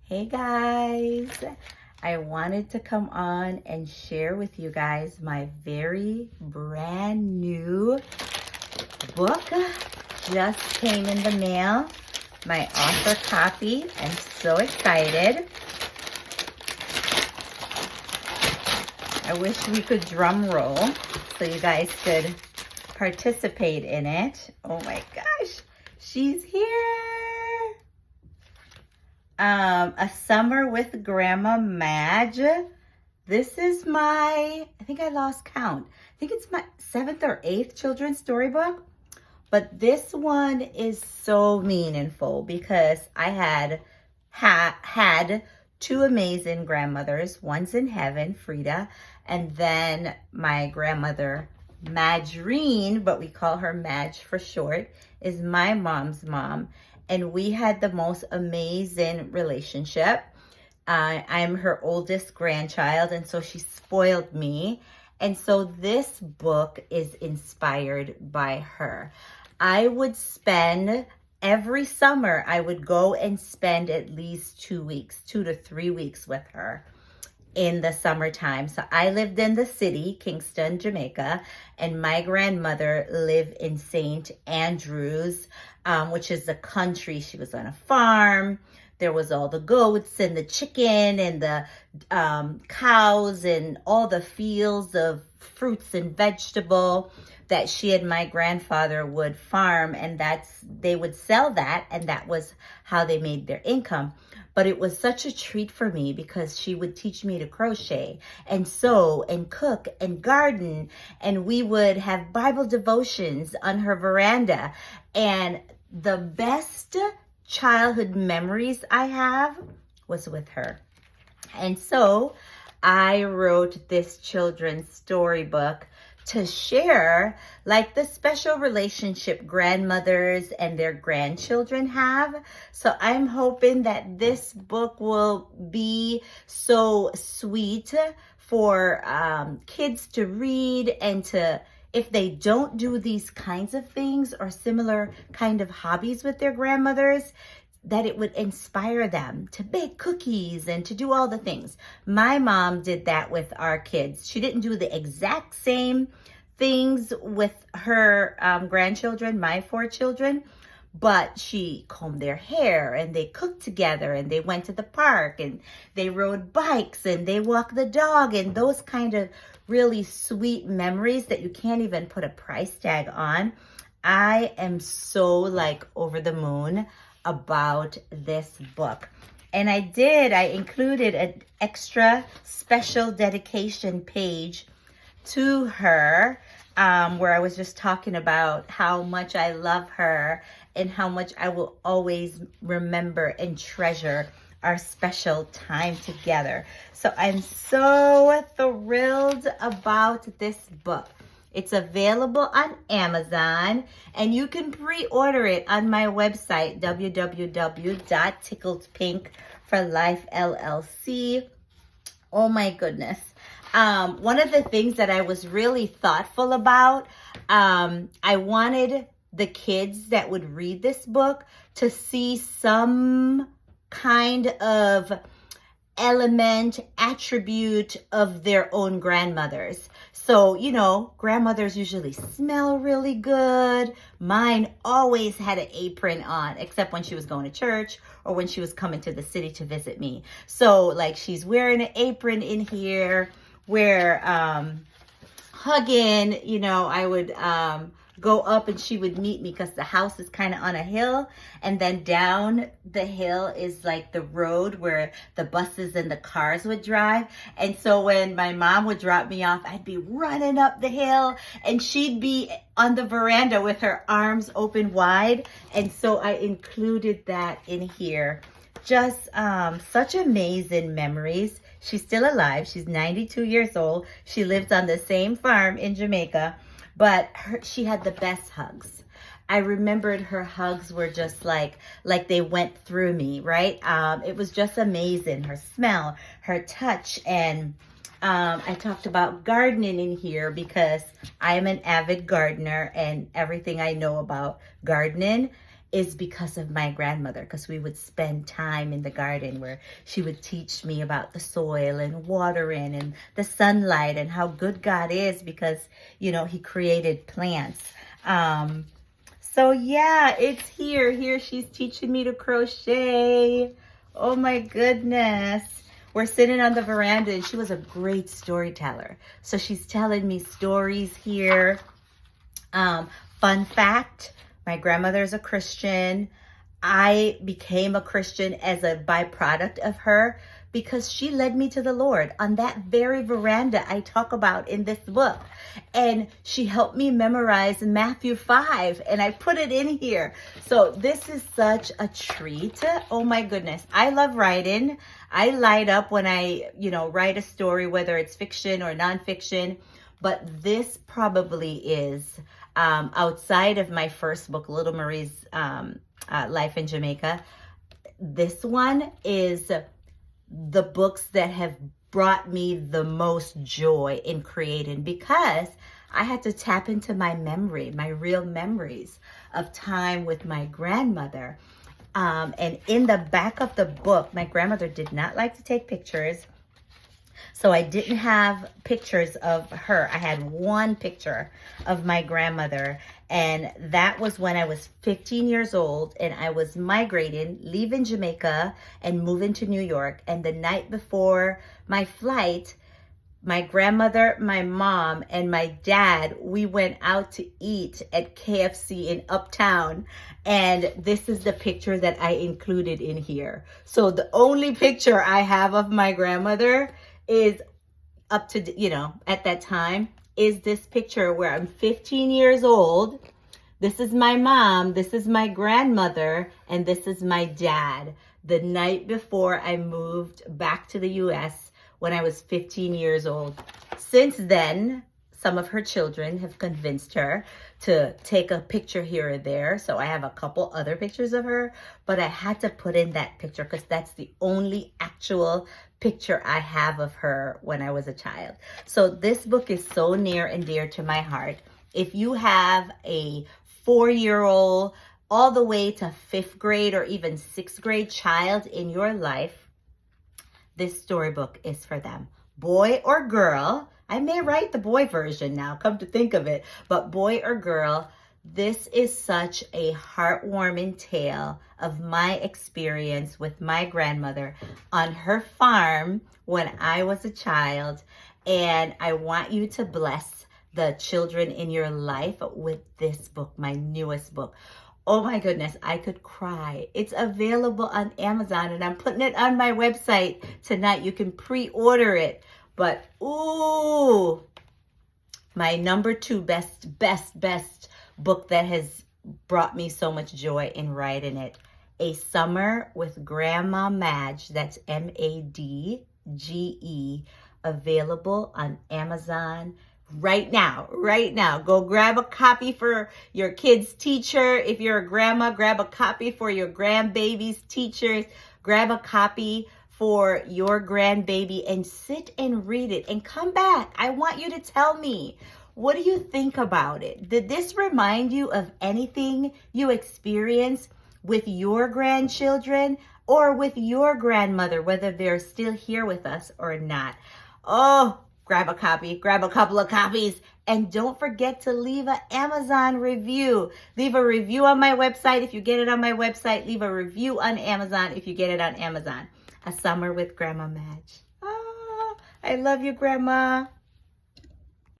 Hey guys, I wanted to come on and share with you guys my very brand new book. Just came in the mail, my author copy. I'm so excited. I wish we could drum roll so you guys could participate in it. Oh my gosh, she's here. A Summer with Grandma Madge. This is my, I think I lost count. I think it's my 7th or 8th children's storybook. But this one is so meaningful because I had two amazing grandmothers. One's in heaven, Frida, and then my grandmother, Madgerine, but we call her Madge for short, is my mom's mom. And we had the most amazing relationship. I'm her oldest grandchild, and so she spoiled me. And so this book is inspired by her. I would spend, every summer, I would go and spend at least 2 weeks, 2 to 3 weeks with her in the summertime. So I lived in the city, Kingston, Jamaica, and my grandmother lived in St. Andrews, which is the country. She was on a farm. There was all the goats and the chicken and the cows and all the fields of fruits and vegetable that she and my grandfather would farm, and they would sell that, and that was how they made their income. But it was such a treat for me because she would teach me to crochet and sew and cook and garden, and we would have Bible devotions on her veranda. And the best childhood memories I have was with her. And so I wrote this children's storybook to share, like the special relationship grandmothers and their grandchildren have. So I'm hoping that this book will be so sweet for kids to read, and to, if they don't do these kinds of things or similar kind of hobbies with their grandmothers, that it would inspire them to bake cookies and to do all the things. My mom did that with our kids. She didn't do the exact same things with her grandchildren, my 4 children, but she combed their hair and they cooked together and they went to the park and they rode bikes and they walked the dog, and those kind of really sweet memories that you can't even put a price tag on. I am so over the moon about this book. And I included an extra special dedication page to her, where I was just talking about how much I love her and how much I will always remember and treasure our special time together. So I'm so thrilled about this book. It's available on Amazon, and you can pre-order it on my website, www.tickledpinkforlifellc. Oh my goodness. One of the things that I was really thoughtful about, I wanted the kids that would read this book to see some kind of element, attribute of their own grandmothers. So, grandmothers usually smell really good. Mine always had an apron on, except when she was going to church or when she was coming to the city to visit me. So she's wearing an apron in here. We're hugging, I would go up and she would meet me because the house is kind of on a hill, and then down the hill is the road where the buses and the cars would drive. And so when my mom would drop me off, I'd be running up the hill and she'd be on the veranda with her arms open wide. And so I included that in here. Just such amazing memories. She's still alive. She's 92 years old. She lives on the same farm in Jamaica. But she had the best hugs. I remembered her hugs were just like they went through me, right? It was just amazing. Her smell, her touch. And I talked about gardening in here because I am an avid gardener, and everything I know about gardening is because of my grandmother, because we would spend time in the garden where she would teach me about the soil and watering and the sunlight and how good God is because, you know, he created plants. So yeah, it's here. Here she's teaching me to crochet. Oh my goodness. We're sitting on the veranda and she was a great storyteller. So she's telling me stories here. Fun fact, my grandmother is a Christian. I became a Christian as a byproduct of her because she led me to the Lord on that very veranda I talk about in this book. And she helped me memorize Matthew 5 and I put it in here. So this is such a treat. Oh my goodness. I love writing. I light up when I, write a story, whether it's fiction or nonfiction. But this probably is outside of my first book, Little Marie's Life in Jamaica. This one is the books that have brought me the most joy in creating because I had to tap into my memory, my real memories of time with my grandmother. And in the back of the book, my grandmother did not like to take pictures. So I didn't have pictures of her. I had one picture of my grandmother, and that was when I was 15 years old and I was migrating, leaving Jamaica and moving to New York. And the night before my flight, my grandmother, my mom, and my dad, we went out to eat at KFC in Uptown. And this is the picture that I included in here. So the only picture I have of my grandmother is up to, at that time, is this picture where I'm 15 years old. This is my mom, this is my grandmother, and this is my dad. The night before I moved back to the US when I was 15 years old. Since then, some of her children have convinced her to take a picture here or there. So I have a couple other pictures of her, but I had to put in that picture because that's the only actual picture I have of her when I was a child. So this book is so near and dear to my heart. If you have a 4-year-old all the way to 5th grade or even 6th grade child in your life, this storybook is for them. Boy or girl, I may write the boy version now, come to think of it, but boy or girl, this is such a heartwarming tale of my experience with my grandmother on her farm when I was a child. And I want you to bless the children in your life with this book, my newest book. Oh my goodness, I could cry. It's available on Amazon and I'm putting it on my website tonight. You can pre-order it. But ooh, my number 2 best book that has brought me so much joy in writing it. A Summer with Grandma Madge, that's Madge, available on Amazon right now. Go grab a copy for your kid's teacher. If you're a grandma, grab a copy for your grandbaby's teachers. Grab a copy for your grandbaby and sit and read it and come back. I want you to tell me, what do you think about it? Did this remind you of anything you experienced with your grandchildren or with your grandmother, whether they're still here with us or not? Oh, grab a copy, grab a couple of copies, and don't forget to leave an Amazon review. Leave a review on my website if you get it on my website. Leave a review on Amazon if you get it on Amazon. A Summer with Grandma Madge. Oh, I love you, Grandma.